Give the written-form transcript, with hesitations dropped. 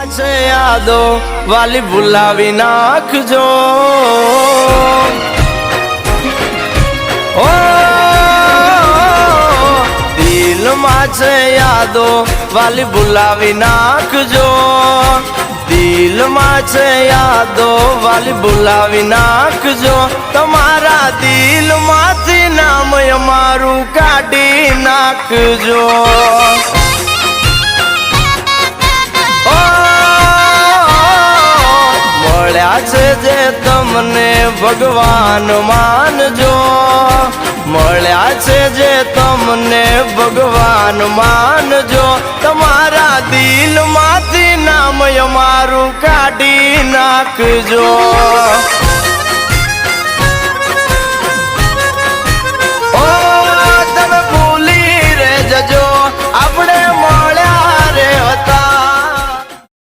છે યાદો વાલી ભૂલાવી નાખજો ઓ દિલમાં છે યાદો વાલી ભૂલાવી નાખજો દિલમાં છે યાદો વાલી ભૂલાવી નાખજો તમારા દિલમાંથી નામ અમારું કાઢી નાખજો મળ્યા છે જે તમને ભગવાન માનજો મળ્યા છે જે તમને ભગવાન માનજો તમારા દિલમાંથી નામ અમારું કાઢી નાખજો